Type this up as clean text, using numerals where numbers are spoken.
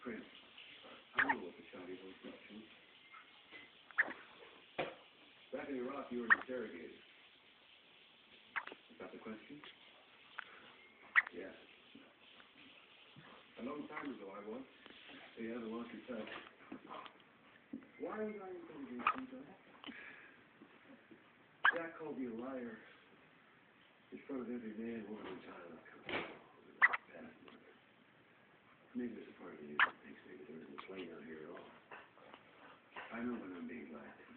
Prince, I know what the Chinese were up to. Back in Iraq, you were interrogated. Is that the question? Yeah. A long time ago, I was. You haven't lost your touch. Why was I interrogating you? Jack called me a liar. In front of every man, woman, and child I've come to know. Maybe there's a part of you that thinks maybe there isn't a plane out here at all. I know when I'm being lied.